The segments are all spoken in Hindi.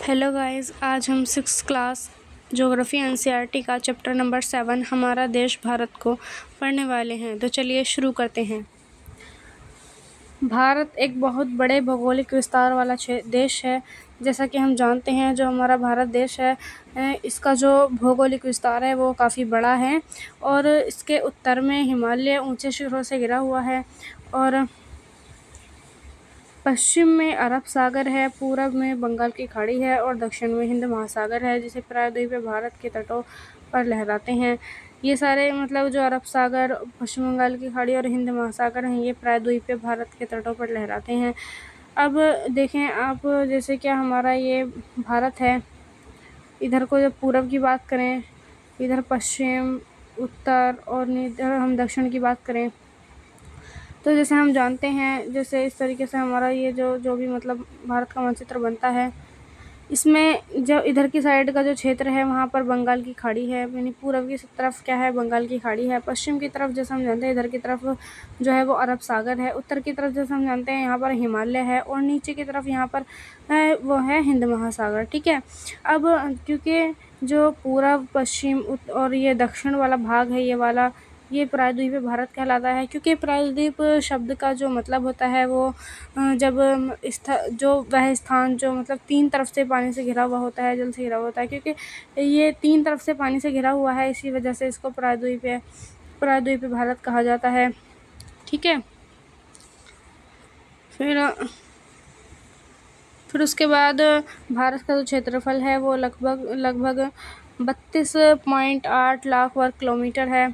हेलो गाइस, आज हम 6th क्लास ज्योग्राफी एनसीईआरटी का चैप्टर नंबर 7 हमारा देश भारत को पढ़ने वाले हैं। तो चलिए शुरू करते हैं। भारत एक बहुत बड़े भौगोलिक विस्तार वाला देश है। जैसा कि हम जानते हैं, जो हमारा भारत देश है इसका जो भौगोलिक विस्तार है वो काफ़ी बड़ा है और इसके उत्तर में हिमालय ऊंचे शिखरों से घिरा हुआ है और पश्चिम में अरब सागर है, पूरब में बंगाल की खाड़ी है और दक्षिण में हिंद महासागर है, जिसे प्रायद्वीप भारत के तटों पर लहराते हैं। ये सारे जो अरब सागर, पश्चिम बंगाल की खाड़ी और हिंद महासागर हैं, ये प्रायद्वीप भारत के तटों पर लहराते हैं। अब देखें आप, जैसे क्या हमारा ये भारत है, इधर को जब पूरब की बात करें, इधर पश्चिम, उत्तर और इधर हम दक्षिण की बात करें, तो जैसे हम जानते हैं, जैसे इस तरीके से हमारा ये जो भी भारत का मानचित्र बनता है, इसमें जो इधर की साइड का जो क्षेत्र है वहाँ पर बंगाल की खाड़ी है, यानी पूर्व की तरफ क्या है, बंगाल की खाड़ी है। पश्चिम की तरफ जैसे हम जानते हैं, इधर की तरफ जो है वो अरब सागर है। उत्तर की तरफ जैसे हम जानते हैं, यहाँ पर हिमालय है और नीचे की तरफ यहाँ पर वो है हिंद महासागर। ठीक है। अब क्योंकि जो पूर्व, पश्चिम और ये दक्षिण वाला भाग है, ये वाला, ये प्रायद्वीप भारत कहलाता है। क्योंकि प्रायद्वीप शब्द का जो मतलब होता है वो जब जो वह स्थान जो तीन तरफ से पानी से घिरा हुआ होता है, जल से घिरा हुआ होता है, क्योंकि ये तीन तरफ से पानी से घिरा हुआ है, इसी वजह से इसको प्रायद्वीप भारत कहा जाता है। ठीक है। फिर उसके बाद भारत का जो क्षेत्रफल है वो लगभग 32.8 लाख वर्ग किलोमीटर है।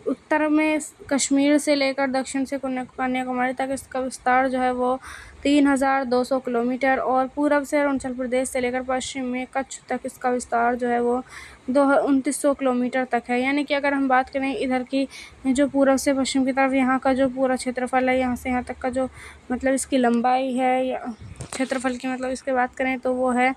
उत्तर में कश्मीर से लेकर दक्षिण से कन्याकुमारी तक इसका विस्तार जो है वो 3200 किलोमीटर और पूरब से अरुणाचल प्रदेश से लेकर पश्चिम में कच्छ तक इसका विस्तार जो है वो 2900 किलोमीटर तक है। यानी कि अगर हम बात करें इधर की, जो पूरब से पश्चिम की तरफ यहाँ का जो पूरा क्षेत्रफल है, यहाँ से यहाँ तक का जो इसकी लंबाई है या क्षेत्रफल की इसकी बात करें तो वो है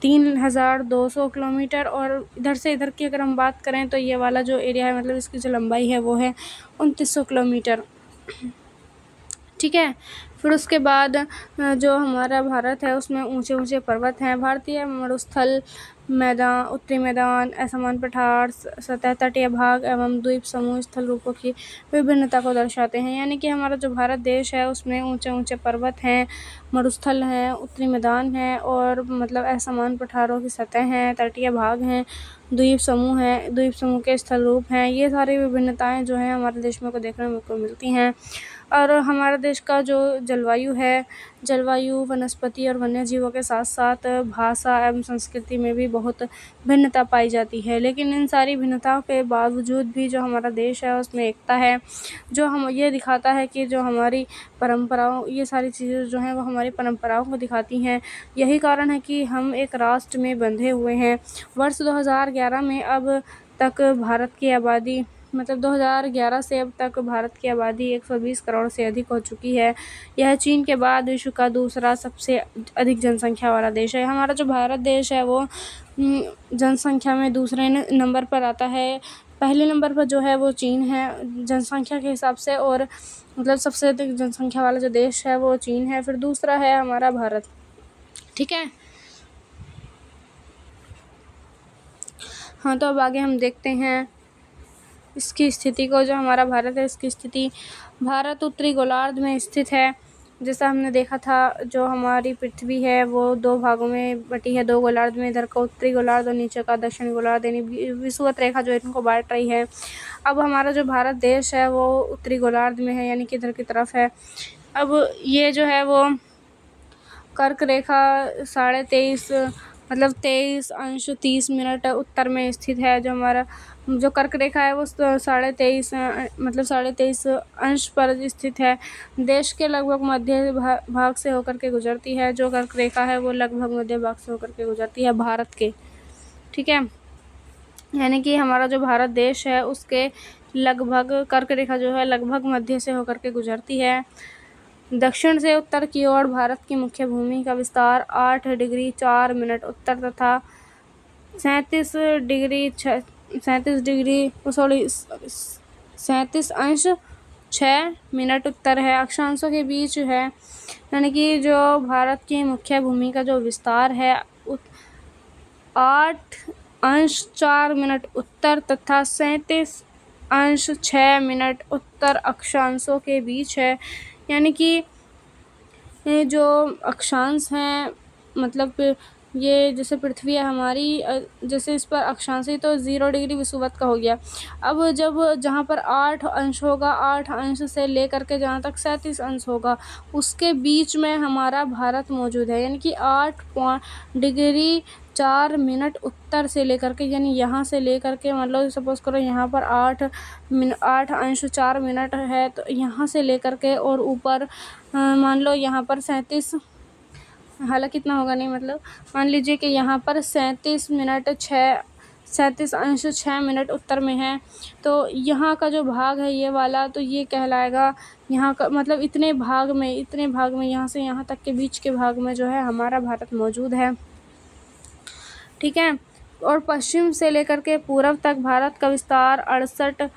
3200 किलोमीटर। और इधर से इधर की अगर हम बात करें तो ये वाला जो एरिया है, इसकी जो लंबाई है वो है 2900 किलोमीटर। ठीक है। फिर उसके बाद जो हमारा भारत है उसमें ऊंचे ऊंचे पर्वत हैं। भारतीय मरुस्थल, मैदान, उत्तरी मैदान, असमान पठार, सतह तटीय भाग एवं द्वीप समूह स्थल रूपों की विभिन्नता को दर्शाते हैं। यानी कि हमारा जो भारत देश है उसमें ऊंचे ऊंचे पर्वत हैं, मरुस्थल हैं, उत्तरी मैदान हैं और असमान पठारों की सतह हैं, तटीय भाग हैं, द्वीप समूह हैं, द्वीप समूह के स्थल रूप हैं। ये सारी विभिन्नताएं जो हैं हमारे देश में को देखने को मिलती हैं। और हमारे देश का जो जलवायु है, जलवायु वनस्पति और वन्य जीवों के साथ साथ भाषा एवं संस्कृति में भी बहुत भिन्नता पाई जाती है। लेकिन इन सारी भिन्नताओं के बावजूद भी जो हमारा देश है उसमें एकता है, जो हम ये दिखाता है कि जो हमारी परंपराओं, ये सारी चीज़ें जो हैं वो हमारी परंपराओं को दिखाती हैं। यही कारण है कि हम एक राष्ट्र में बंधे हुए हैं। वर्ष 2011 में अब तक भारत की आबादी 2011 से अब तक भारत की आबादी 120 करोड़ से अधिक हो चुकी है। यह चीन के बाद विश्व का दूसरा सबसे अधिक जनसंख्या वाला देश है। हमारा जो भारत देश है वो जनसंख्या में दूसरे नंबर पर आता है। पहले नंबर पर जो है वो चीन है जनसंख्या के हिसाब से, और सबसे अधिक जनसंख्या वाला जो देश है वो चीन है। फिर दूसरा है हमारा भारत। ठीक है। हाँ, तो अब आगे हम देखते हैं इसकी स्थिति को। जो हमारा भारत है इसकी स्थिति, भारत उत्तरी गोलार्ध में स्थित है। जैसा हमने देखा था, जो हमारी पृथ्वी है वो दो भागों में बटी है, दो गोलार्ध में, इधर का उत्तरी गोलार्ध और नीचे का दक्षिणी गोलार्ध, यानी विषुवत रेखा जो इनको बांट रही है। अब हमारा जो भारत देश है वो उत्तरी गोलार्ध में है, यानी कि इधर की तरफ है। अब ये जो है वो कर्क रेखा 23:30 उत्तर में स्थित है। जो हमारा जो कर्क रेखा है वो 23:30 अंश पर स्थित है। देश के लगभग मध्य भाग से होकर के गुजरती है। जो कर्क रेखा है वो लगभग मध्य भाग से होकर के गुजरती है भारत के। ठीक है। यानी कि हमारा जो भारत देश है उसके लगभग कर्क रेखा जो है लगभग मध्य से होकर के गुजरती है। दक्षिण से उत्तर की ओर भारत की मुख्य भूमि का विस्तार 8 डिग्री 4 मिनट उत्तर तथा 37 अंश 6 मिनट उत्तर है। अक्षांशों के बीच है, यानी कि जो भारत की मुख्य भूमि का जो विस्तार है 8 अंश 4 मिनट उत्तर तथा 37 अंश 6 मिनट उत्तर अक्षांशों के बीच है। यानी कि ये जो अक्षांश हैं, मतलब ये जैसे पृथ्वी है हमारी, जैसे इस पर अक्षांश है तो 0 डिग्री विषुवत का हो गया। अब जब जहाँ पर 8 अंश होगा, 8 अंश से लेकर के जहाँ तक 37 अंश होगा, उसके बीच में हमारा भारत मौजूद है। यानी कि 8 डिग्री 4 मिनट उत्तर से लेकर के, यानी यहाँ से लेकर के, मतलब सपोज़ करो यहाँ पर 8 अंश 4 मिनट है, तो यहाँ से लेकर के और ऊपर मान लो यहाँ पर 37, हालांकि इतना होगा नहीं, मतलब मान लीजिए कि यहाँ पर 37 अंश 6 मिनट उत्तर में है, तो यहाँ का जो भाग है ये वाला, तो ये कहलाएगा यहाँ का, मतलब इतने भाग में यहाँ से यहाँ तक के बीच के भाग में जो है हमारा भारत मौजूद है। ठीक है। और पश्चिम से लेकर के पूर्व तक भारत का विस्तार 68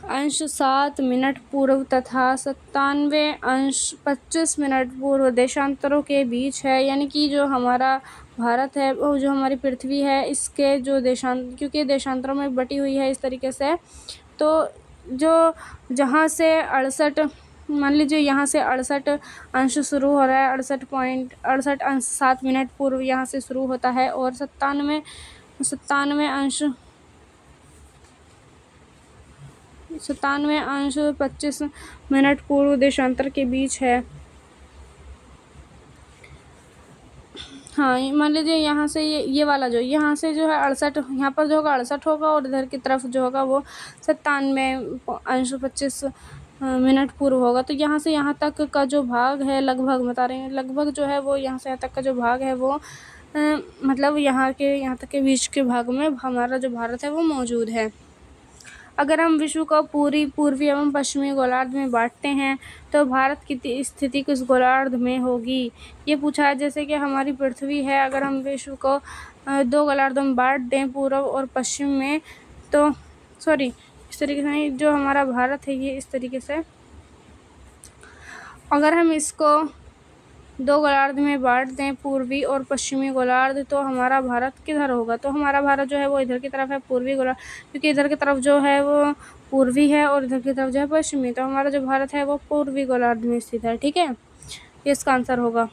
अंश 7 मिनट पूर्व तथा 97 अंश 25 मिनट पूर्व देशांतरों के बीच है। यानी कि जो हमारा भारत है, वो जो हमारी पृथ्वी है, इसके जो क्योंकि देशांतरों में बटी हुई है इस तरीके से, तो जो जहाँ से 68, मान लीजिए यहाँ से 68 अंश शुरू हो रहा है, 68 अंश 7 मिनट पूर्व यहाँ से शुरू होता है, और 97 अंश 25 मिनट पूर्व देशांतर के बीच है। हाँ, मान लीजिए यहाँ से ये वाला जो यहाँ से जो है 68, यहाँ पर जो होगा 68 होगा, और इधर की तरफ जो होगा वो 97 अंश 25 मिनट पूर्व होगा। तो यहाँ से यहाँ तक का जो भाग है, लगभग बता रहे हैं, लगभग जो है वो यहाँ से यहाँ तक का जो भाग है वो मतलब यहाँ तक के बीच के भाग में हमारा जो भारत है वो मौजूद है। अगर हम विश्व को पूर्वी एवं पश्चिमी गोलार्ध में बांटते हैं तो भारत की स्थिति किस गोलार्ध में होगी, ये पूछा है। जैसे कि हमारी पृथ्वी है, अगर हम विश्व को 2 गोलार्धों में बांट दें, पूर्व और पश्चिम में, तो इस तरीके से नहीं, जो हमारा भारत है ये इस तरीके से, अगर हम इसको 2 गोलार्ध में बांट दें, पूर्वी और पश्चिमी गोलार्ध, तो हमारा भारत किधर होगा? तो हमारा भारत जो है वो इधर की तरफ है, पूर्वी गोलार्ध, क्योंकि इधर की तरफ जो है वो पूर्वी है और इधर की तरफ जो है पश्चिमी, तो हमारा जो भारत है वो पूर्वी गोलार्ध में स्थित है। ठीक है, इसका आंसर होगा।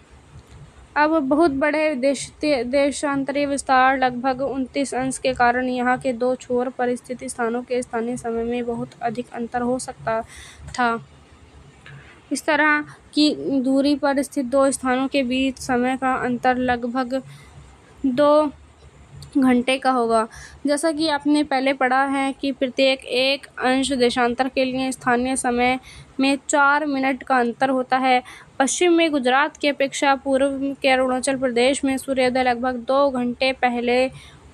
अब बहुत बड़े देशांतरीय विस्तार लगभग 29 अंश के कारण यहाँ के 2 छोर पर स्थित स्थानों के स्थानीय समय में बहुत अधिक अंतर हो सकता था। इस तरह की दूरी पर स्थित 2 स्थानों के बीच समय का अंतर लगभग 2 घंटे का होगा। जैसा कि आपने पहले पढ़ा है कि प्रत्येक 1 अंश देशांतर के लिए स्थानीय समय में 4 मिनट का अंतर होता है। पश्चिम में गुजरात की अपेक्षा पूर्व के अरुणाचल प्रदेश में सूर्योदय लगभग 2 घंटे पहले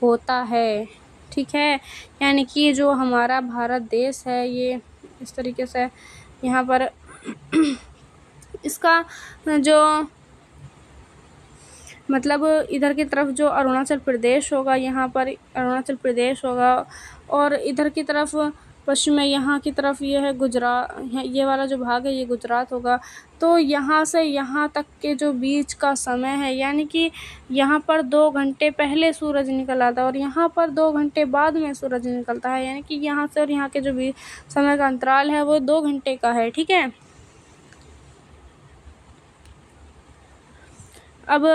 होता है। ठीक है, यानी कि जो हमारा भारत देश है ये इस तरीके से यहाँ पर इसका जो मतलब इधर की तरफ जो अरुणाचल प्रदेश होगा, यहाँ पर अरुणाचल प्रदेश होगा, और इधर की तरफ पश्चिम में यहाँ की तरफ ये है गुजरात, ये वाला जो भाग है ये गुजरात होगा। तो यहाँ से यहाँ तक के जो बीच का समय है, यानी कि यहाँ पर 2 घंटे पहले सूरज निकल आता है और यहाँ पर 2 घंटे बाद में सूरज निकलता है, यानी कि यहाँ से और यहाँ के जो भी समय का अंतराल है वो 2 घंटे का है। ठीक है, अब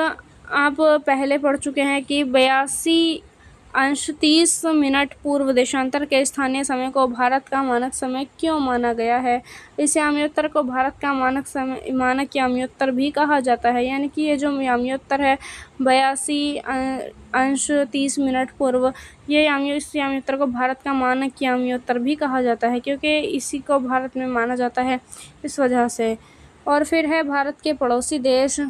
आप पहले पढ़ चुके हैं कि 82 अंश 30 मिनट पूर्व देशांतर के स्थानीय समय को भारत का मानक समय क्यों माना गया है। इस याम्योत्तर को भारत का मानक याम्योत्तर भी कहा जाता है। यानी कि ये जो याम्योत्तर है 82 अंश 30 मिनट पूर्व, इस याम्योत्तर को भारत का मानक याम्योत्तर भी कहा जाता है, क्योंकि इसी को भारत में माना जाता है इस वजह से। और फिर है भारत के पड़ोसी देश।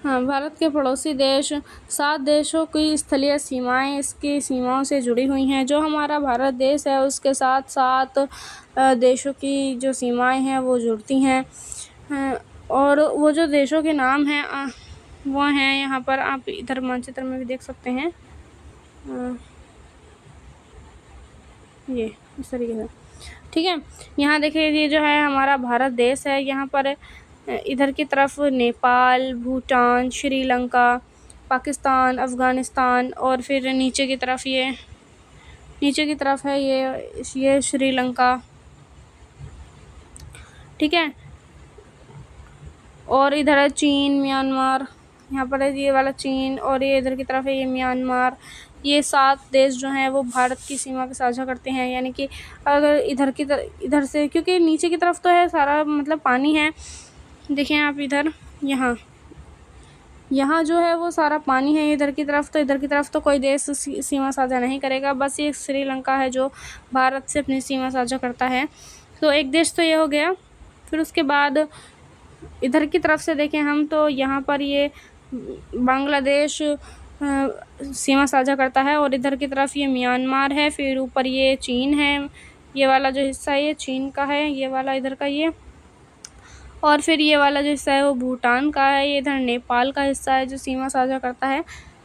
हाँ, भारत के पड़ोसी देश 7 देशों की स्थलीय सीमाएं इसकी सीमाओं से जुड़ी हुई हैं। जो हमारा भारत देश है उसके साथ 7 देशों की जो सीमाएं हैं वो जुड़ती हैं, और वो जो देशों के नाम हैं वो हैं, यहाँ पर आप इधर मानचित्र में भी देख सकते हैं, ये इस तरीके से, ठीक है। यहाँ देखिए ये जो है हमारा भारत देश है, यहाँ पर इधर की तरफ नेपाल, भूटान, श्रीलंका, पाकिस्तान, अफ़गानिस्तान और फिर नीचे की तरफ है ये श्रीलंका, ठीक है। और इधर है चीन, म्यांमार, यहाँ पर है ये वाला चीन, और ये इधर की तरफ है ये म्यांमार। ये 7 देश जो हैं वो भारत की सीमा को साझा करते हैं। यानी कि अगर इधर से, क्योंकि नीचे की तरफ तो है सारा मतलब पानी है, देखें आप इधर, यहाँ जो है वो सारा पानी है। इधर की तरफ तो कोई देश सीमा साझा नहीं करेगा, बस ये श्रीलंका है जो भारत से अपनी सीमा साझा करता है। तो एक देश तो ये हो गया। फिर उसके बाद इधर की तरफ से देखें हम तो यहाँ पर ये बांग्लादेश सीमा साझा करता है, और इधर की तरफ ये म्यांमार है। फिर ऊपर ये चीन है, ये वाला जो हिस्सा है ये चीन का है, ये वाला इधर का ये। और फिर ये वाला जो हिस्सा है वो भूटान का है, ये इधर नेपाल का हिस्सा है जो सीमा साझा करता है।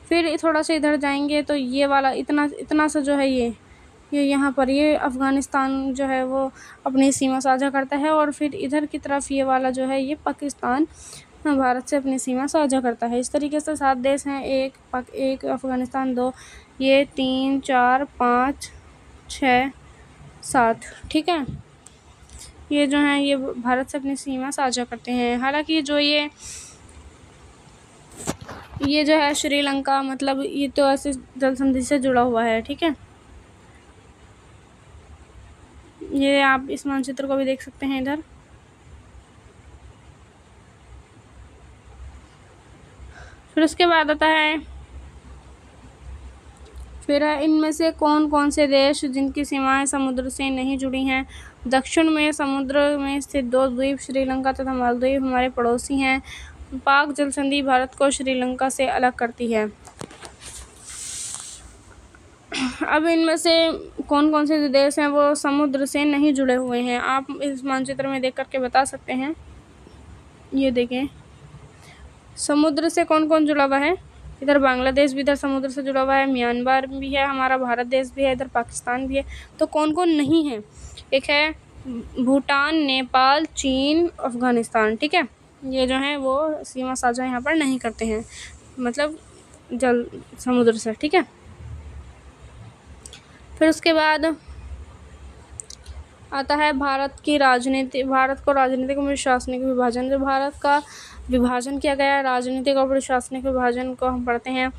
फिर थोड़ा सा इधर जाएंगे तो ये वाला इतना सा जो है ये यहाँ पर ये अफ़गानिस्तान जो है वो अपनी सीमा साझा करता है। और फिर इधर की तरफ ये वाला जो है ये पाकिस्तान भारत से अपनी सीमा साझा करता है। इस तरीके से 7 देश हैं, एक अफ़गानिस्तान, 2 ये, 3 4 5 6 7, ठीक है। ये जो हैं ये भारत से अपनी सीमा साझा करते हैं। हालांकि जो ये जो है श्रीलंका, मतलब ये तो ऐसे जल संधि से जुड़ा हुआ है, ठीक है। ये आप इस मानचित्र को भी देख सकते हैं इधर। फिर उसके बाद आता है फिर इनमें से कौन कौन से देश जिनकी सीमाएं समुद्र से नहीं जुड़ी हैं। दक्षिण में समुद्र में स्थित 2 द्वीप श्रीलंका तथा मालदीव हमारे पड़ोसी हैं। पाक जल संधि भारत को श्रीलंका से अलग करती है। अब इनमें से कौन कौन से जो देश हैं वो समुद्र से नहीं जुड़े हुए हैं, आप इस मानचित्र में देख करके बता सकते हैं। ये देखें समुद्र से कौन कौन जुड़ा हुआ है। इधर बांग्लादेश भी इधर समुद्र से जुड़ा हुआ है, म्यांमार भी है, हमारा भारत देश भी है, इधर पाकिस्तान भी है। तो कौन कौन नहीं है, एक है भूटान, नेपाल, चीन, अफ़गानिस्तान, ठीक है। ये जो है वो सीमा साझा यहाँ पर नहीं करते हैं, मतलब समुद्र से, ठीक है। फिर उसके बाद आता है भारत को राजनीतिक और प्रशासनिक विभाजन। जो भारत का विभाजन किया गया है, राजनीतिक और प्रशासनिक विभाजन को हम पढ़ते हैं।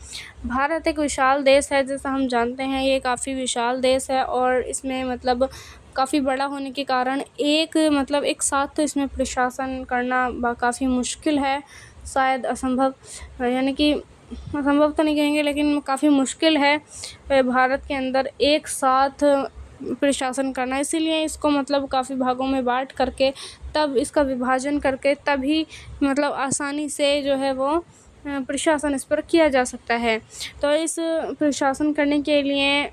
भारत एक विशाल देश है, जैसा हम जानते हैं ये काफ़ी विशाल देश है, और इसमें मतलब काफ़ी बड़ा होने के कारण एक साथ तो इसमें प्रशासन करना काफ़ी मुश्किल है, शायद असंभव, यानी कि असंभव तो नहीं कहेंगे लेकिन काफ़ी मुश्किल है भारत के अंदर एक साथ प्रशासन करना। इसीलिए इसको मतलब काफ़ी भागों में बांट करके तब इसका विभाजन करके तभी मतलब आसानी से जो है वो प्रशासन इस पर किया जा सकता है। तो इस प्रशासन करने के लिए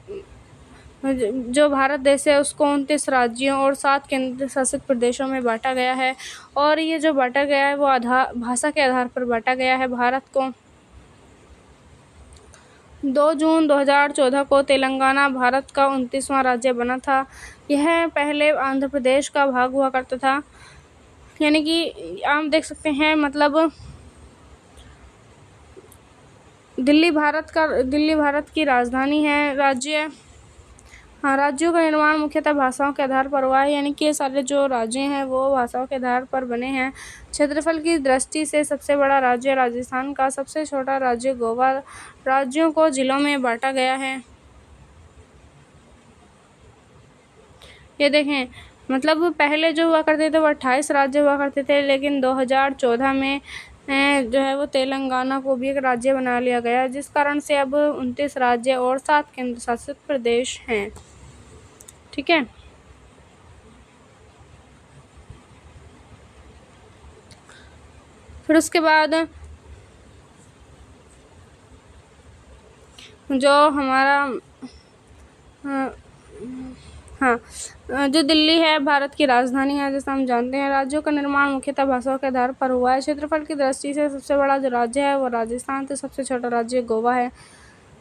जो भारत देश है उसको 29 राज्यों और 7 केंद्र शासित प्रदेशों में बांटा गया है। और ये जो बांटा गया है वो भाषा के आधार पर बांटा गया है। भारत को 2 जून 2014 को तेलंगाना भारत का 29वां राज्य बना था। यह पहले आंध्र प्रदेश का भाग हुआ करता था। यानी कि आप देख सकते हैं मतलब दिल्ली भारत की राजधानी है। राज्यों का निर्माण मुख्यतः भाषाओं के आधार पर हुआ है, यानी कि ये सारे जो राज्य हैं वो भाषाओं के आधार पर बने हैं। क्षेत्रफल की दृष्टि से सबसे बड़ा राज्य राजस्थान का, सबसे छोटा राज्य गोवा। राज्यों को जिलों में बांटा गया है। ये देखें मतलब पहले जो हुआ करते थे वो 28 राज्य हुआ करते थे, लेकिन 2014 में जो है वो तेलंगाना को भी एक राज्य बना लिया गया, जिस कारण से अब 29 राज्य और 7 केंद्र शासित प्रदेश हैं, ठीक है। फिर उसके बाद जो हमारा जो दिल्ली है भारत की राजधानी है, जैसा हम जानते हैं। राज्यों का निर्माण मुख्यतः भाषाओं के आधार पर हुआ है। क्षेत्रफल की दृष्टि से सबसे बड़ा जो राज्य है वो राजस्थान, तो सबसे छोटा राज्य गोवा है।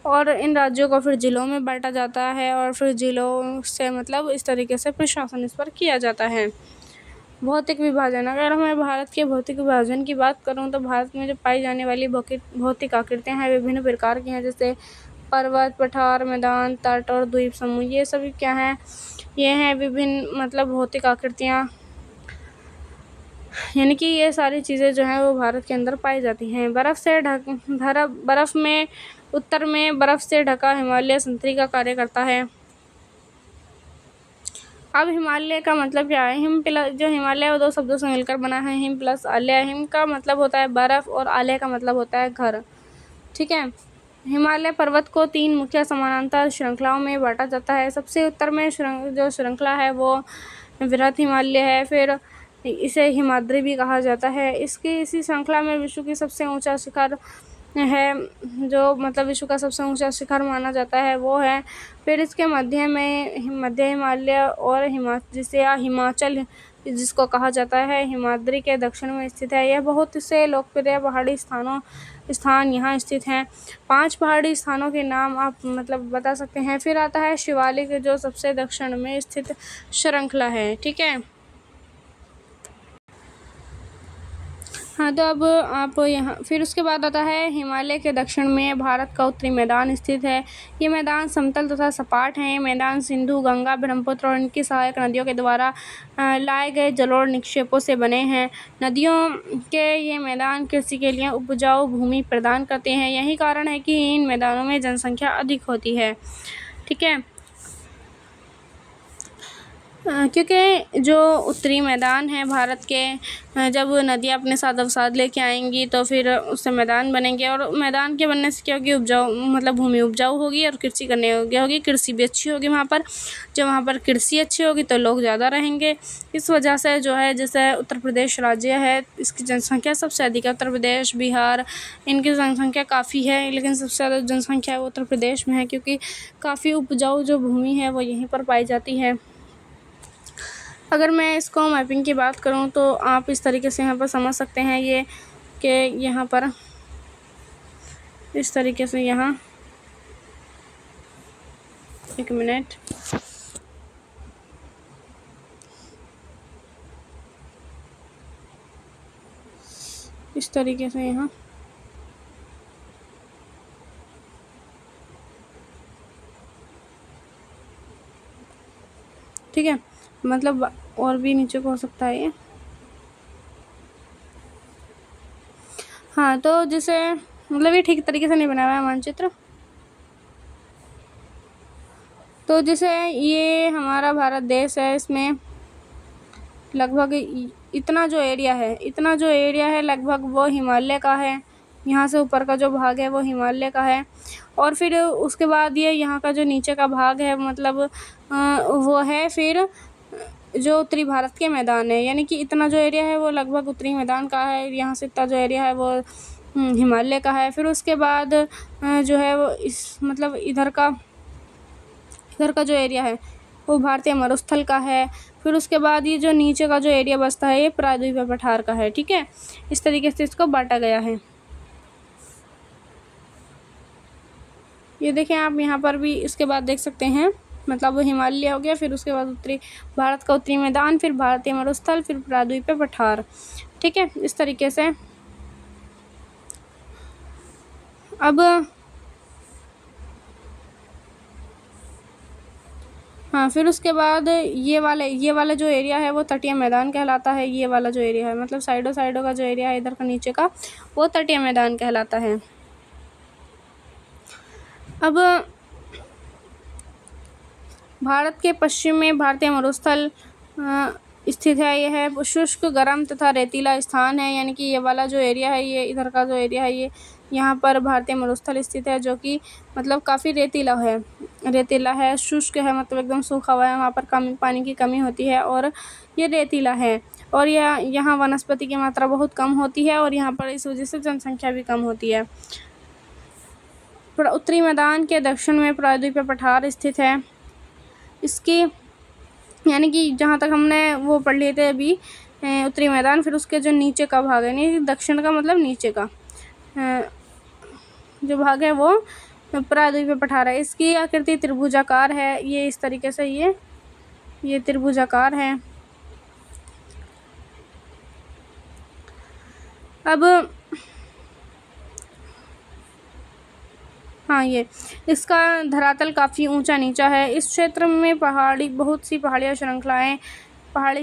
और इन राज्यों को फिर ज़िलों में बाँटा जाता है और फिर ज़िलों से मतलब इस तरीके से प्रशासन इस पर किया जाता है। भौतिक विभाजन, अगर मैं भारत के भौतिक विभाजन की बात करूँ तो भारत में जो पाई जाने वाली भौतिक आकृतियाँ हैं विभिन्न प्रकार की हैं, जैसे पर्वत, पठार, मैदान, तट और द्वीप समूह। ये सभी क्या हैं? ये हैं विभिन्न मतलब भौतिक आकृतियाँ, यानी कि ये सारी चीज़ें जो हैं वो भारत के अंदर पाई जाती हैं। बर्फ़ में उत्तर में बर्फ़ से ढका हिमालय संतरी का कार्य करता है। अब हिमालय का मतलब क्या है? हिम प्लस जो हिमालय है वो दो शब्दों से मिलकर बना है, हिम प्लस आलय। हिम का मतलब होता है बर्फ़ और आलय का मतलब होता है घर। ठीक है। हिमालय पर्वत को 3 मुख्य समानांतर श्रृंखलाओं में बांटा जाता है। सबसे उत्तर में जो श्रृंखला है वो वृहत हिमालय है, फिर इसे हिमाद्री भी कहा जाता है। इसी श्रृंखला में विश्व की सबसे ऊंचा शिखर है, जो मतलब विश्व का सबसे ऊंचा शिखर माना जाता है वो है। फिर इसके मध्य हिमालय और हिमाचल जिसको कहा जाता है हिमाद्री के दक्षिण में स्थित है। यह बहुत से लोकप्रिय पहाड़ी स्थान यहाँ स्थित हैं। 5 पहाड़ी स्थानों के नाम आप मतलब बता सकते हैं। फिर आता है शिवालिक, जो सबसे दक्षिण में स्थित श्रृंखला है। ठीक है। हाँ, तो अब आप यहाँ फिर उसके बाद आता है हिमालय के दक्षिण में भारत का उत्तरी मैदान स्थित है। ये मैदान समतल तथा सपाट हैं। ये मैदान सिंधु, गंगा, ब्रह्मपुत्र और इनकी सहायक नदियों के द्वारा लाए गए जलोढ़ निक्षेपों से बने हैं। नदियों के ये मैदान कृषि के लिए उपजाऊ भूमि प्रदान करते हैं। यही कारण है कि इन मैदानों में जनसंख्या अधिक होती है। ठीक है। क्योंकि जो उत्तरी मैदान है भारत के, जब नदियाँ अपने साथ अवसाद लेके आएंगी तो फिर उससे मैदान बनेंगे, और मैदान के बनने से क्या होगी? उपजाऊ मतलब भूमि उपजाऊ होगी और कृषि करने योग्य होगी, कृषि भी अच्छी होगी वहाँ पर। जब वहाँ पर कृषि अच्छी होगी तो लोग ज़्यादा रहेंगे। इस वजह से जो है, जैसे उत्तर प्रदेश राज्य है, इसकी जनसंख्या सबसे अधिक है। उत्तर प्रदेश, बिहार, इनकी जनसंख्या काफ़ी है, लेकिन सबसे ज़्यादा जनसंख्या है वो उत्तर प्रदेश में है, क्योंकि काफ़ी उपजाऊ जो भूमि है वो यहीं पर पाई जाती है। अगर मैं इसको मैपिंग की बात करूं तो आप इस तरीके से यहाँ पर समझ सकते हैं ये कि यहाँ पर इस तरीके से यहाँ एक मिनट इस तरीके से यहाँ ठीक है, मतलब और भी नीचे को हो सकता है ये। हाँ, तो जैसे मतलब ये ठीक तरीके से नहीं बना हुआ है मानचित्र। तो जैसे ये हमारा भारत देश है, इसमें लगभग इतना जो एरिया है लगभग वो हिमालय का है। यहाँ से ऊपर का जो भाग है वो हिमालय का है, और फिर उसके बाद ये यहाँ का जो नीचे का भाग है मतलब वो है फिर जो उत्तरी भारत के मैदान है, यानी कि इतना जो एरिया है वो लगभग उत्तरी मैदान का है। यहाँ से इतना जो एरिया है वो हिमालय का है। फिर उसके बाद जो है वो इस मतलब इधर का जो एरिया है वो भारतीय मरुस्थल का है। फिर उसके बाद ये जो नीचे का जो एरिया बचता है ये प्रायद्वीपीय पठार का है। ठीक है, इस तरीके से इसको बांटा गया है। ये देखें आप यहाँ पर भी इसके बाद देख सकते हैं, मतलब वो हिमालय हो गया, फिर उसके बाद उत्तरी भारत का उत्तरी मैदान, फिर भारतीय मरुस्थल, फिर प्रायद्वीपीय पठार। ठीक है, इस तरीके से। अब हाँ, फिर उसके बाद ये वाला जो एरिया है वो तटीय मैदान कहलाता है। ये वाला जो एरिया है मतलब साइडों का जो एरिया है इधर का नीचे का, वो तटीय मैदान कहलाता है। अब भारत के पश्चिम में भारतीय मरुस्थल स्थित है। यह है शुष्क, गर्म तथा रेतीला स्थान है, यानी कि ये वाला जो एरिया है, ये इधर का जो एरिया है, ये यहाँ पर भारतीय मरुस्थल स्थित है, जो कि मतलब काफ़ी रेतीला है, शुष्क है, मतलब एकदम सूखा हुआ है। वहाँ पर पानी की कमी होती है और ये रेतीला है, और यहाँ वनस्पति की मात्रा बहुत कम होती है, और यहाँ पर इस वजह से जनसंख्या भी कम होती है। उत्तरी मैदान के दक्षिण में प्रायद्वीपीय पठार स्थित है। इसकी यानी कि जहाँ तक हमने वो पढ़ लिए थे अभी उत्तरी मैदान, फिर उसके जो नीचे का भाग है, नहीं दक्षिण का मतलब नीचे का जो भाग है वो प्रायद्वीपीय पठार है। इसकी आकृति त्रिभुजाकार है, ये इस तरीके से ये त्रिभुजाकार है। अब हाँ, ये इसका धरातल काफ़ी ऊंचा नीचा है। इस क्षेत्र में बहुत सी पहाड़ी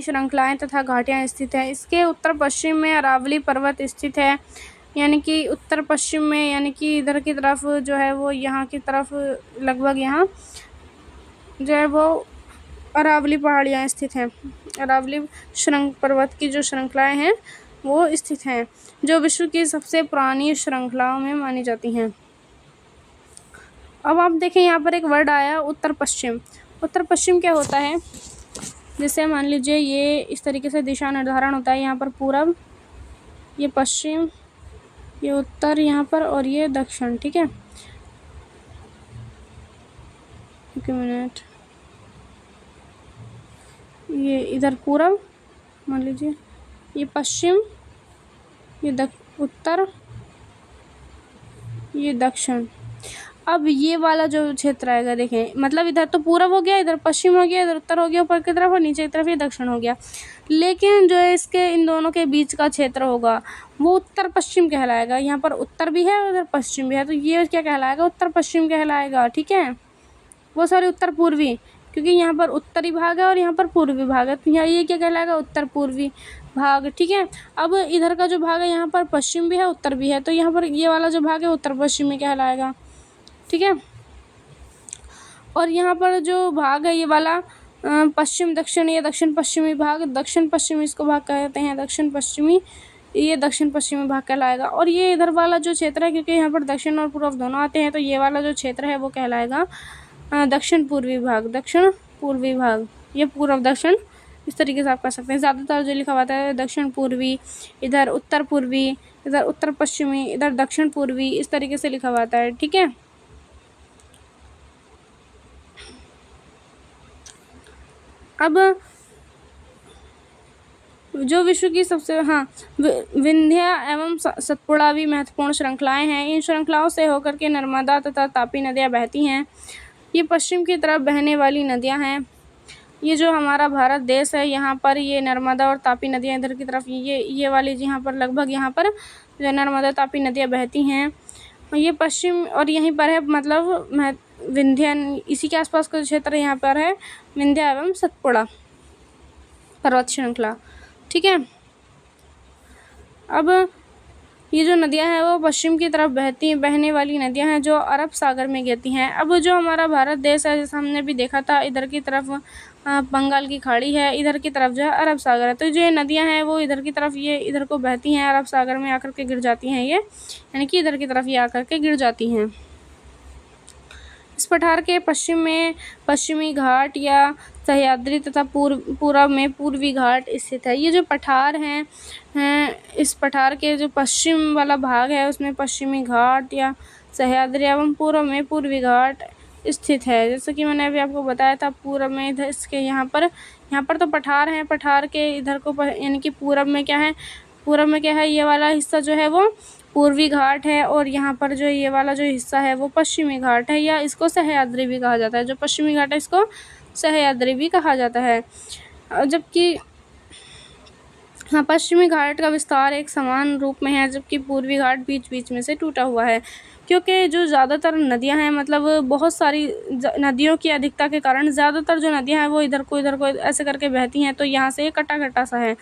श्रृंखलाएं तथा घाटियां स्थित हैं। इसके उत्तर पश्चिम में अरावली पर्वत स्थित है, यानी कि उत्तर पश्चिम में, यानी कि इधर की तरफ जो है वो यहाँ की तरफ लगभग यहाँ जो है वो अरावली पहाड़ियाँ स्थित हैं। अरावली पर्वत की जो श्रृंखलाएँ हैं वो स्थित हैं, जो विश्व की सबसे पुरानी श्रृंखलाओं में मानी जाती हैं। अब आप देखें यहाँ पर एक वर्ड आया उत्तर पश्चिम। उत्तर पश्चिम क्या होता है? जैसे मान लीजिए ये इस तरीके से दिशा निर्धारण होता है, यहाँ पर पूरब, ये पश्चिम, ये उत्तर यहाँ पर, और ये दक्षिण। ठीक है, एक मिनट, ये इधर पूरब मान लीजिए, ये पश्चिम, ये उत्तर, ये दक्षिण। अब ये वाला जो क्षेत्र आएगा, देखें, मतलब इधर तो पूरब हो गया, इधर पश्चिम हो गया, इधर उत्तर हो गया ऊपर की तरफ, और नीचे की तरफ ये दक्षिण हो गया। लेकिन जो है इसके इन दोनों के बीच का क्षेत्र होगा वो उत्तर पश्चिम कहलाएगा। यहाँ पर उत्तर भी है, उधर पश्चिम भी है, तो ये क्या कहलाएगा? उत्तर पश्चिम कहलाएगा। ठीक है, वो सॉरी उत्तर पूर्वी, क्योंकि यहाँ पर उत्तरी भाग है और यहाँ पर पूर्वी भाग है, तो यहाँ ये क्या कहलाएगा? उत्तर पूर्वी भाग। ठीक है, अब इधर का जो भाग है यहाँ पर पश्चिम भी है उत्तर भी है, तो यहाँ पर ये वाला जो भाग है उत्तर पश्चिमी कहलाएगा। ठीक है, और यहाँ पर जो भाग है ये वाला पश्चिम दक्षिण, ये दक्षिण पश्चिमी भाग, दक्षिण पश्चिमी इसको भाग कहते हैं, दक्षिण पश्चिमी, ये दक्षिण पश्चिमी भाग कहलाएगा। और ये इधर वाला जो क्षेत्र है, क्योंकि यहाँ पर दक्षिण और पूर्व दोनों आते हैं, तो ये वाला जो क्षेत्र है वो कहलाएगा दक्षिण पूर्वी भाग। दक्षिण पूर्वी भाग, ये पूर्व दक्षिण इस तरीके से आप कर सकते हैं। ज़्यादातर जो लिखा हुआ है दक्षिण पूर्वी, इधर उत्तर पूर्वी, इधर उत्तर पश्चिमी, इधर दक्षिण पूर्वी, इस तरीके से लिखा हुआ है। ठीक है, अब जो विश्व की सबसे विंध्य एवं सतपुड़ा भी महत्वपूर्ण श्रृंखलाएं हैं। इन श्रृंखलाओं से होकर के नर्मदा तथा तापी नदियां बहती हैं। ये पश्चिम की तरफ बहने वाली नदियां हैं। ये जो हमारा भारत देश है, यहाँ पर ये नर्मदा और तापी नदियाँ इधर की तरफ ये वाली यहाँ पर लगभग यहाँ पर जो नर्मदा तापी नदियाँ बहती हैं, ये पश्चिम और यहीं पर है, मतलब विंध्य, इसी के आसपास का क्षेत्र यहाँ पर है विंध्य एवं सतपुड़ा पर्वत श्रृंखला। ठीक है, अब ये जो नदियां हैं वो पश्चिम की तरफ बहने वाली नदियां हैं जो अरब सागर में गिरती हैं। अब जो हमारा भारत देश है, जैसे हमने भी देखा था, इधर की तरफ बंगाल की खाड़ी है, इधर की तरफ जो है अरब सागर है, तो जो ये नदियां हैं वो इधर की तरफ ये इधर को बहती हैं, अरब सागर में आकर के गिर जाती हैं, ये यानी कि इधर की तरफ ये आकर के गिर जाती हैं। इस पठार के पश्चिम में पश्चिमी घाट या सह्याद्री तथा पूर्व में पूर्वी घाट स्थित है। ये जो पठार हैं, इस पठार के जो पश्चिम वाला भाग है उसमें पश्चिमी घाट या सह्याद्री एवं पूर्व में पूर्वी घाट स्थित है। जैसे कि मैंने अभी आपको बताया था, पूर्व में इधर इसके यहाँ पर तो पठार हैं, पठार के इधर को यानी कि पूर्व में क्या है, ये वाला हिस्सा जो है वो पूर्वी घाट है, और यहाँ पर जो ये वाला जो हिस्सा है वो पश्चिमी घाट है, या इसको सह्याद्री भी कहा जाता है। जो पश्चिमी घाट है इसको सह्याद्री भी कहा जाता है। जबकि पश्चिमी घाट का विस्तार एक समान रूप में है, जबकि पूर्वी घाट बीच बीच में से टूटा हुआ है। क्योंकि जो ज़्यादातर नदियां हैं, मतलब बहुत सारी नदियों की अधिकता के कारण ज़्यादातर जो नदियां हैं वो इधर को ऐसे करके बहती हैं, तो यहाँ से कटा सा है।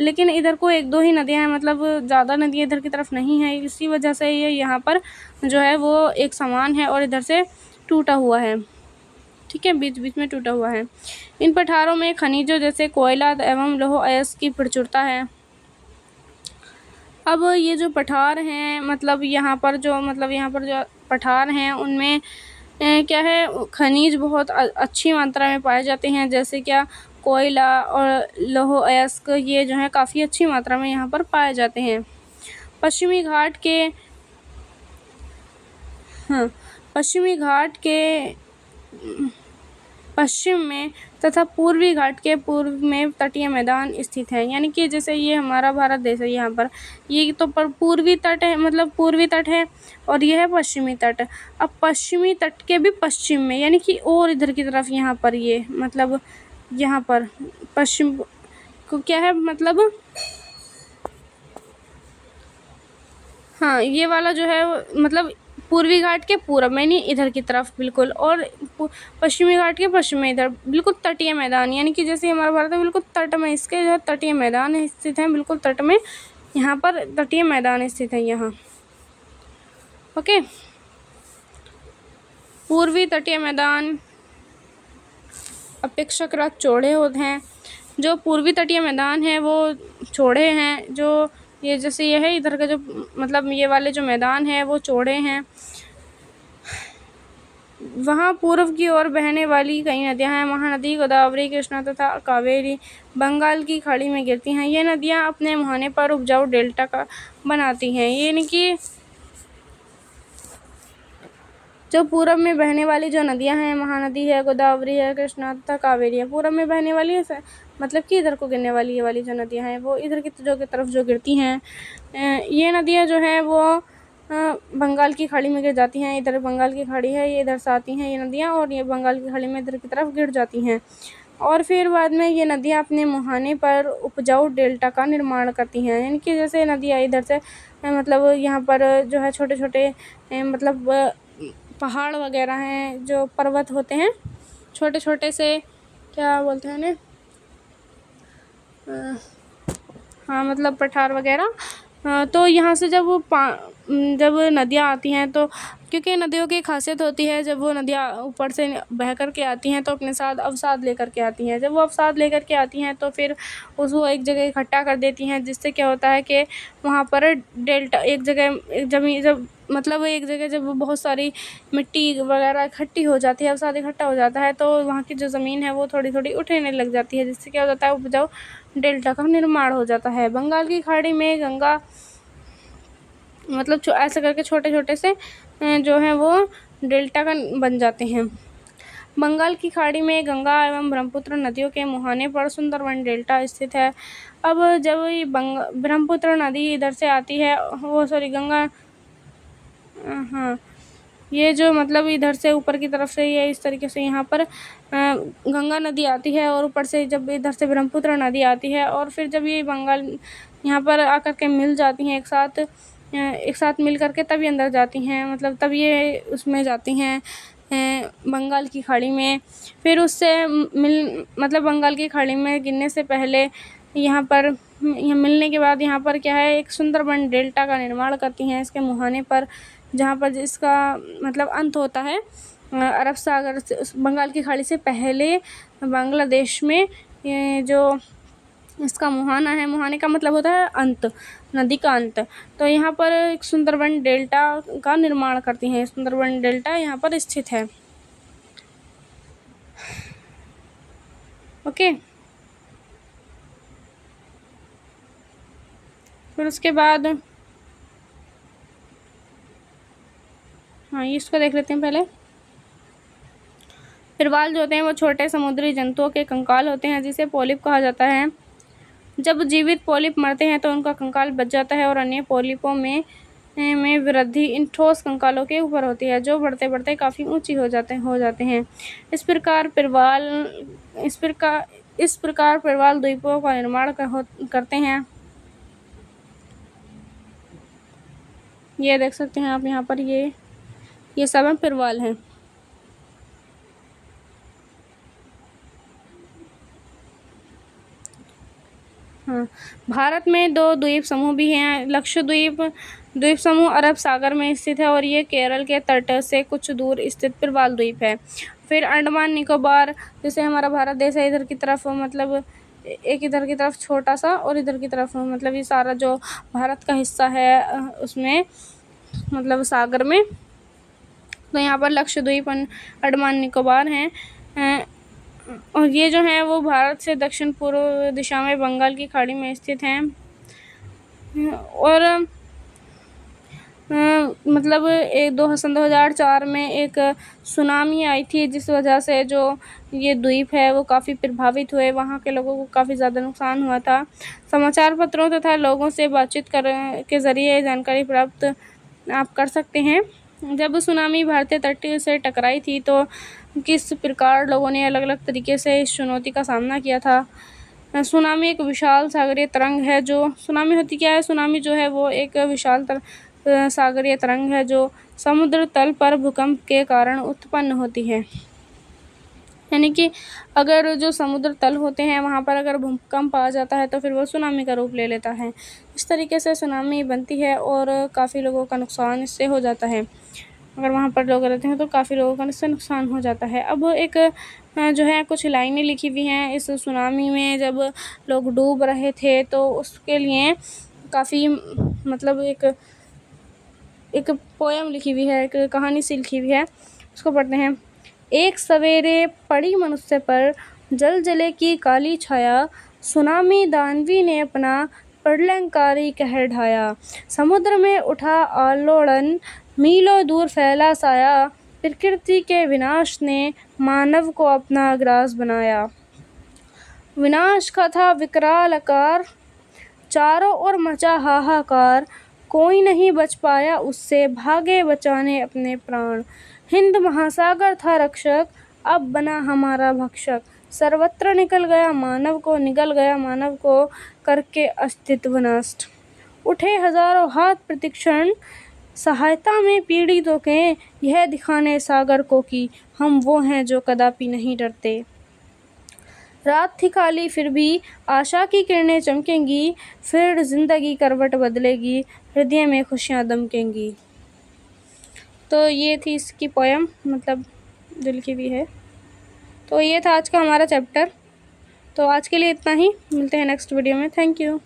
लेकिन इधर को एक दो ही नदियां हैं, मतलब ज़्यादा नदियाँ इधर की तरफ नहीं है, इसी वजह से ये यहाँ पर जो है वो एक समान है और इधर से टूटा हुआ है। ठीक है, बीच बीच में टूटा हुआ है। इन पठारों में खनिजों जैसे कोयला एवं लौह अयस्क की प्रचुरता है। अब ये जो पठार हैं, मतलब यहाँ पर जो पठार हैं उनमें क्या है, खनिज बहुत अच्छी मात्रा में पाए जाते हैं, जैसे क्या कोयला और लौह अयस्क, ये जो है काफ़ी अच्छी मात्रा में यहाँ पर पाए जाते हैं। पश्चिमी घाट के पश्चिम में तथा पूर्वी घाट के पूर्व में तटीय मैदान स्थित है। यानी कि जैसे ये हमारा भारत देश है, यहाँ पर ये तो पर पूर्वी तट है, मतलब पूर्वी तट है, और ये है पश्चिमी तट। अब पश्चिमी तट के भी पश्चिम में, यानी कि और इधर की तरफ यहाँ पर ये मतलब यहाँ पर पश्चिम को क्या है मतलब, हाँ ये वाला जो है मतलब पूर्वी घाट के पूरब में, नहीं इधर की तरफ बिल्कुल, और पश्चिमी घाट के पश्चिम में इधर बिल्कुल तटीय मैदान, यानी कि जैसे हमारा भारत है बिल्कुल तट में, इसके जो तटीय मैदान स्थित है बिल्कुल तट में, यहाँ पर तटीय मैदान स्थित है यहाँ। ओके, पूर्वी तटीय मैदान अपेक्षाकृत चौड़े होते हैं। जो पूर्वी तटीय मैदान है वो चौड़े हैं, जो ये जैसे ये है इधर का जो मतलब ये वाले जो मैदान है वो चौड़े हैं। वहाँ पूर्व की ओर बहने वाली कई नदियाँ हैं, महानदी, गोदावरी, कृष्णा तथा कावेरी बंगाल की खाड़ी में गिरती हैं। ये नदियाँ अपने मुहाने पर उपजाऊ डेल्टा का बनाती हैं। यानी कि जो पूरब में बहने वाली जो नदियां हैं, महानदी है, गोदावरी है, कृष्णा तथा कावेरी है, पूरब में बहने वाली है मतलब कि इधर को गिरने वाली ये वाली जो नदियां हैं वो इधर की तरफ जो गिरती हैं, ये नदियां जो हैं वो बंगाल की खाड़ी में गिर जाती हैं। इधर बंगाल की खाड़ी है, ये इधर से आती हैं ये नदियाँ, और ये बंगाल की खाड़ी में इधर की तरफ गिर जाती हैं, और फिर बाद में ये नदियाँ अपने मुहाने पर उपजाऊ डेल्टा का निर्माण करती हैं। यानी कि जैसे नदियाँ इधर से मतलब यहाँ पर जो है छोटे छोटे मतलब पहाड़ वगैरह हैं, जो पर्वत होते हैं छोटे छोटे से, क्या बोलते हैं उन्हें, हाँ मतलब पठार वगैरह। तो यहाँ से जब नदियाँ आती हैं तो क्योंकि नदियों की खासियत होती है, जब वो नदियाँ ऊपर से बह कर के आती हैं तो अपने साथ अवसाद लेकर के आती हैं। जब वो अवसाद लेकर के आती हैं तो फिर उसको एक जगह इकट्ठा कर देती हैं, जिससे क्या होता है कि वहाँ पर डेल्टा एक जगह जमीन जब मतलब एक जगह जब बहुत सारी मिट्टी वगैरह इकट्ठी हो जाती है, अवसाद इकट्ठा हो जाता है, तो वहाँ की जो ज़मीन है वो थोड़ी थोड़ी उठने लग जाती है, जिससे क्या हो जाता है उपजाऊ डेल्टा का निर्माण हो जाता है। बंगाल की खाड़ी में गंगा मतलब ऐसे करके छोटे छोटे से जो हैं वो डेल्टा का बन जाते हैं। बंगाल की खाड़ी में गंगा एवं ब्रह्मपुत्र नदियों के मुहाने पर सुंदरवन डेल्टा स्थित है। अब जब ये ब्रह्मपुत्र नदी इधर से आती है, वो सॉरी गंगा, हाँ ये जो मतलब इधर से ऊपर की तरफ से ये इस तरीके से यहाँ पर गंगा नदी आती है, और ऊपर से जब इधर से ब्रह्मपुत्र नदी आती है, और फिर जब ये बंगाल यहाँ पर आकर के मिल जाती हैं एक साथ मिल करके तब ये अंदर जाती हैं, मतलब तब ये उसमें जाती हैं बंगाल की खाड़ी में। फिर उससे मतलब बंगाल की खाड़ी में गिरने से पहले यहाँ मिलने के बाद यहाँ पर क्या है, एक सुंदरबन डेल्टा का निर्माण करती हैं इसके मुहाने पर, जहाँ पर जिसका मतलब अंत होता है अरब सागर से, बंगाल की खाड़ी से पहले बांग्लादेश में। ये जो इसका मुहाना है, मुहाने का मतलब होता है अंत, नदी का अंत। तो यहाँ पर एक सुंदरबन डेल्टा का निर्माण करती हैं। सुंदरबन डेल्टा यहाँ पर स्थित है। ओके, फिर उसके बाद हाँ इसको देख लेते हैं पहले। पिरवाल जो होते हैं वो छोटे समुद्री जंतुओं के कंकाल होते हैं, जिसे पॉलिप कहा जाता है। जब जीवित पॉलिप मरते हैं तो उनका कंकाल बच जाता है और अन्य पॉलिपों में वृद्धि इन ठोस कंकालों के ऊपर होती है, जो बढ़ते बढ़ते काफ़ी ऊंची हो जाते हैं। इस प्रकार पिरवाल द्वीपों का निर्माण करते हैं। ये देख सकते हैं आप यहाँ पर, ये सब पिरवाल हैं। हाँ, भारत में 2 द्वीप समूह भी हैं। लक्षद्वीप द्वीप समूह अरब सागर में स्थित है, और ये केरल के तट से कुछ दूर स्थित पिरवाल द्वीप है। फिर अंडमान निकोबार, जैसे हमारा भारत देश है, इधर की तरफ मतलब एक इधर की तरफ छोटा सा और इधर की तरफ मतलब ये सारा जो भारत का हिस्सा है उसमें मतलब सागर में, तो यहाँ पर लक्षद्वीप अंडमान निकोबार हैं। और ये जो है वो भारत से दक्षिण पूर्व दिशा में बंगाल की खाड़ी में स्थित हैं। और मतलब 2004 में एक सुनामी आई थी, जिस वजह से जो ये द्वीप है वो काफ़ी प्रभावित हुए, वहाँ के लोगों को काफ़ी ज़्यादा नुकसान हुआ था। समाचार पत्रों तथा लोगों से बातचीत के ज़रिए जानकारी प्राप्त आप कर सकते हैं। जब सुनामी भारतीय तट से टकराई थी तो किस प्रकार लोगों ने अलग अलग तरीके से इस चुनौती का सामना किया था। सुनामी एक विशाल सागरीय तरंग है। जो सुनामी होती क्या है, सुनामी जो है वो एक विशाल सागरीय तरंग है जो समुद्र तल पर भूकंप के कारण उत्पन्न होती है। यानी कि अगर जो समुद्र तल होते हैं वहाँ पर अगर भूकंप आ जाता है तो फिर वो सुनामी का रूप ले लेता है। इस तरीके से सुनामी बनती है और काफ़ी लोगों का नुकसान इससे हो जाता है। अगर वहाँ पर लोग रहते हैं तो काफ़ी लोगों का इससे नुकसान हो जाता है। अब एक जो है कुछ लाइनें लिखी हुई हैं इस सुनामी में, जब लोग डूब रहे थे तो उसके लिए काफ़ी मतलब एक पोयम लिखी हुई है, एक कहानी सी लिखी हुई है, उसको पढ़ते हैं। एक सवेरे पड़ी मनुष्य पर जल जले की काली छाया, सुनामी दानवी ने अपना प्रलयंकारी कहर ढाया। समुद्र में उठा आलोड़न, मीलों दूर फैला साया, प्रकृति के विनाश ने मानव को अपना ग्रास बनाया। विनाश का था विकराल आकार, चारों ओर मचा हाहाकार, कोई नहीं बच पाया उससे, भागे बचाने अपने प्राण। हिंद महासागर था रक्षक, अब बना हमारा भक्षक, सर्वत्र निकल गया मानव को करके अस्तित्व नष्ट। उठे हजारों हाथ प्रतिक्षण, सहायता में पीड़ितों के, यह दिखाने सागर को कि हम वो हैं जो कदापि नहीं डरते। रात थी काली फिर भी आशा की किरणें चमकेंगी, फिर जिंदगी करवट बदलेगी, हृदय में खुशियाँ दमकेंगी। तो ये थी इसकी पोयम, मतलब दिल की भी है। तो ये था आज का हमारा चैप्टर। तो आज के लिए इतना ही, मिलते हैं नेक्स्ट वीडियो में। Thank you.